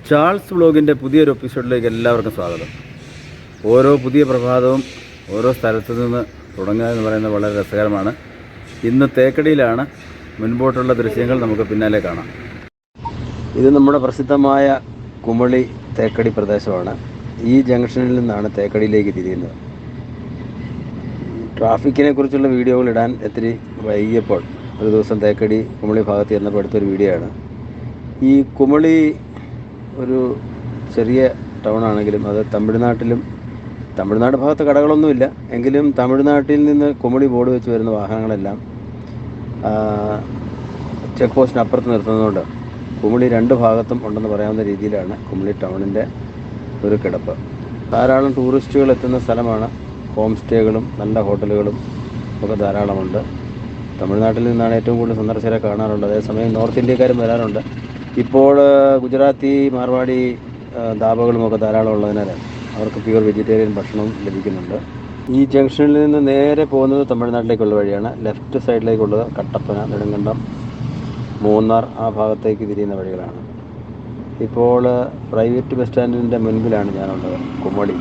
Charles വ്ലോഗിൻ്റെ പുതിയൊരു എപ്പിസോഡിലേക്ക് എല്ലാവർക്കും സ്വാഗതം. ഓരോ പുതിയ പ്രഭാതവും ഓരോ സ്ഥലത്തു നിന്ന് തുടങ്ങുക എന്ന് പറയുന്നത് വളരെ രസകരമാണ്. ഇന്ന് തേക്കടിയിലാണ്. മുൻപോട്ടുള്ള ദൃശ്യങ്ങൾ നമുക്ക് പിന്നാലെ കാണാം. ഇത് നമ്മുടെ പ്രസിദ്ധമായ കുമളി തേക്കടി പ്രദേശമാണ്. ഈ ജംഗ്ഷനിൽ നിന്നാണ് തേക്കടിയിലേക്ക് തിരിയുന്നത്. ട്രാഫിക്കിനെ കുറിച്ചുള്ള വീഡിയോകൾ ഇടാൻ ഇത്തിരി വൈകിയപ്പോൾ ഒരു ദിവസം തേക്കടി കുമളി ഭാഗത്ത് ചെന്നപ്പോൾ എടുത്തൊരു വീഡിയോ ആണ്. ഈ കുമളി ഒരു ചെറിയ ടൗൺ ആണെങ്കിലും അത് തമിഴ്നാട് ഭാഗത്ത് കടകളൊന്നുമില്ല. എങ്കിലും തമിഴ്നാട്ടിൽ നിന്ന് കുമളി ബോർഡ് വെച്ച് വരുന്ന വാഹനങ്ങളെല്ലാം ചെക്ക് പോസ്റ്റിന് അപ്പുറത്ത് നിർത്തുന്നതുകൊണ്ട് കുമളി രണ്ട് ഭാഗത്തും ഉണ്ടെന്ന് പറയാവുന്ന രീതിയിലാണ് കുമളി ടൗണിൻ്റെ ഒരു കിടപ്പ്. ധാരാളം ടൂറിസ്റ്റുകൾ എത്തുന്ന സ്ഥലമാണ്. ഹോം സ്റ്റേകളും നല്ല ഹോട്ടലുകളും ഒക്കെ ധാരാളമുണ്ട്. തമിഴ്നാട്ടിൽ നിന്നാണ് ഏറ്റവും കൂടുതൽ സന്ദർശകരെ കാണാറുള്ളത്. അതേസമയം നോർത്ത് ഇന്ത്യക്കാരും വരാറുണ്ട്. ഇപ്പോൾ ഗുജറാത്തി, മാർവാടി ധാബകളുമൊക്കെ ധാരാളം ഉള്ളതിനാൽ അവർക്ക് പ്യൂർ വെജിറ്റേറിയൻ ഭക്ഷണവും ലഭിക്കുന്നുണ്ട്. ഈ ജംഗ്ഷനിൽ നിന്ന് നേരെ പോകുന്നത് തമിഴ്നാട്ടിലേക്കുള്ള വഴിയാണ്. ലെഫ്റ്റ് സൈഡിലേക്കുള്ളത് കട്ടപ്പന, നെടുങ്കണ്ടം, മൂന്നാർ ആ ഭാഗത്തേക്ക് തിരിയുന്ന വഴികളാണ്. ഇപ്പോൾ പ്രൈവറ്റ് ബസ് സ്റ്റാൻഡിൻ്റെ മുൻപിലാണ് ഞാനുള്ളത്, കുമളി.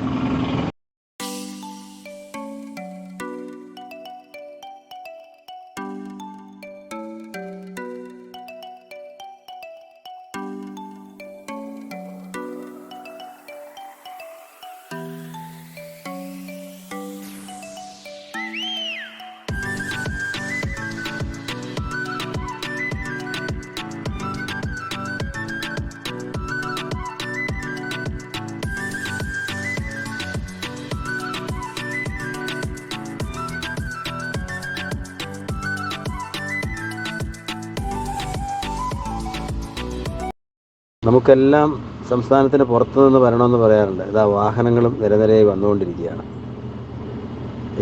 നമുക്കെല്ലാം സംസ്ഥാനത്തിന് പുറത്തുനിന്ന് വരണമെന്ന് പറയാറുണ്ട്. ഇതാ വാഹനങ്ങളും നിരനിരയായി വന്നുകൊണ്ടിരിക്കുകയാണ്.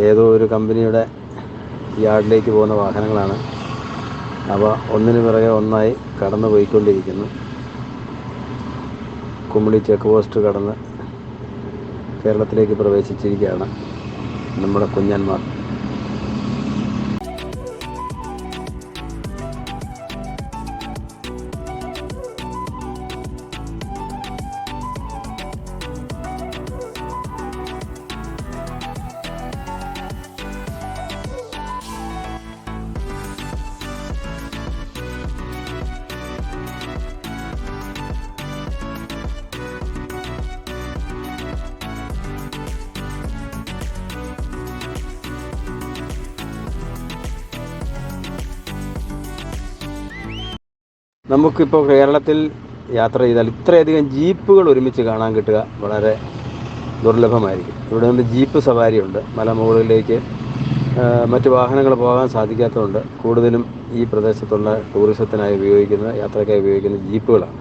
ഏതോ ഒരു കമ്പനിയുടെ യാർഡിലേക്ക് പോകുന്ന വാഹനങ്ങളാണ്. അവ ഒന്നിനു പിറകെ ഒന്നായി കടന്നു പോയിക്കൊണ്ടിരിക്കുന്നു. കുമളി ചെക്ക് പോസ്റ്റ് കടന്ന് കേരളത്തിലേക്ക് പ്രവേശിച്ചിരിക്കുകയാണ് നമ്മുടെ കുഞ്ഞന്മാർ. നമുക്കിപ്പോൾ കേരളത്തിൽ യാത്ര ചെയ്താൽ ഇത്രയധികം ജീപ്പുകൾ ഒരുമിച്ച് കാണാൻ കിട്ടുക വളരെ ദുർലഭമായിരിക്കും. ഇവിടെ നിന്ന് ജീപ്പ് സവാരിയുണ്ട്. മലമുകളിലേക്ക് മറ്റ് വാഹനങ്ങൾ പോകാൻ സാധിക്കാത്തതുകൊണ്ട് കൂടുതലും ഈ പ്രദേശത്തുള്ള ടൂറിസത്തിനായി യാത്രയ്ക്കായി ഉപയോഗിക്കുന്ന ജീപ്പുകളാണ്.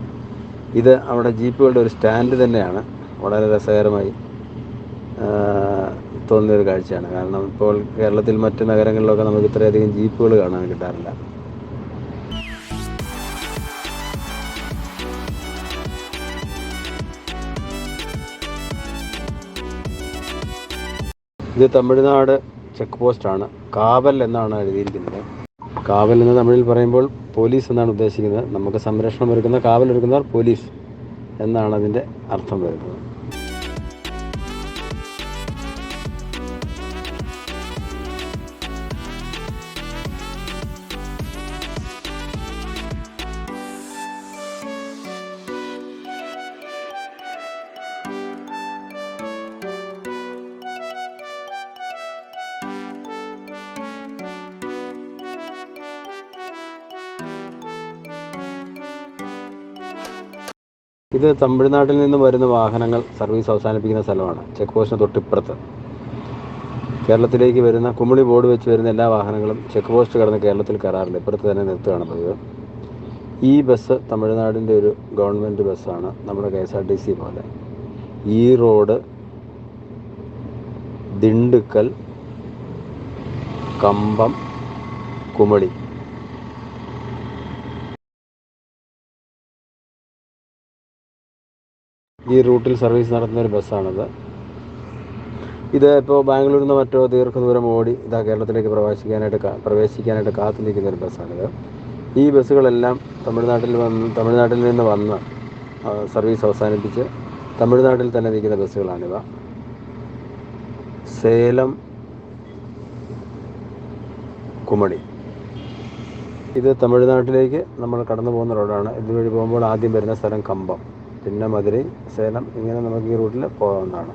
ഇത് അവിടെ ജീപ്പുകളുടെ ഒരു സ്റ്റാൻഡ് തന്നെയാണ്. വളരെ രസകരമായി തോന്നിയൊരു കാഴ്ചയാണ്. കാരണം ഇപ്പോൾ കേരളത്തിൽ മറ്റ് നഗരങ്ങളിലൊക്കെ നമുക്ക് ഇത്രയധികം ജീപ്പുകൾ കാണാൻ കിട്ടാറില്ല. ഇത് തമിഴ്നാട് ചെക്ക് പോസ്റ്റാണ്. കാവൽ എന്നാണ് എഴുതിയിരിക്കുന്നത്. കാവൽ എന്ന് തമിഴിൽ പറയുമ്പോൾ പോലീസ് എന്നാണ് ഉദ്ദേശിക്കുന്നത്. നമുക്ക് സംരക്ഷണം ഒരുക്കുന്ന, കാവലൊരുക്കുന്നവർ പോലീസ് എന്നാണ് അതിൻ്റെ അർത്ഥം വരുന്നത്. ഇത് തമിഴ്നാട്ടിൽ നിന്ന് വരുന്ന വാഹനങ്ങൾ സർവീസ് അവസാനിപ്പിക്കുന്ന സ്ഥലമാണ്. ചെക്ക് പോസ്റ്റിന് തൊട്ടിപ്പുറത്ത് കേരളത്തിലേക്ക് വരുന്ന കുമളി ബോർഡ് വെച്ച് വരുന്ന എല്ലാ വാഹനങ്ങളും ചെക്ക് പോസ്റ്റ് കടന്ന് കേരളത്തിൽ കയറാറില്ല. ഇപ്പുറത്ത് തന്നെ നിർത്തുകയാണ് പതിവ്. ഈ ബസ് തമിഴ്നാടിൻ്റെ ഒരു ഗവൺമെൻറ് ബസ്സാണ്. നമ്മുടെ KSRTC പോലെ. ഈറോഡ്, ദിണ്ടുക്കൽ, കമ്പം, കുമളി ഈ റൂട്ടിൽ സർവീസ് നടത്തുന്ന ഒരു ബസ്സാണിത്. ഇത് ഇപ്പോൾ ബാംഗ്ലൂരിൽ നിന്ന് മറ്റോ ദീർഘദൂരം ഓടി ഇതാ കേരളത്തിലേക്ക് പ്രവേശിക്കാനായിട്ട് കാത്തു നിൽക്കുന്ന ഒരു ബസ്സാണിത്. ഈ ബസ്സുകളെല്ലാം തമിഴ്നാട്ടിൽ നിന്ന് വന്ന് സർവീസ് അവസാനിപ്പിച്ച് തമിഴ്നാട്ടിൽ തന്നെ നിൽക്കുന്ന ബസ്സുകളാണിവ. സേലം കുമളി, ഇത് തമിഴ്നാട്ടിലേക്ക് നമ്മൾ കടന്നു പോകുന്ന റോഡാണ്. ഇതുവഴി പോകുമ്പോൾ ആദ്യം വരുന്ന സ്ഥലം കമ്പം, പിന്നെ മധുരൈ, സേലം, ഇങ്ങനെ നമുക്ക് ഈ റൂട്ടിൽ പോകാവുന്നതാണ്.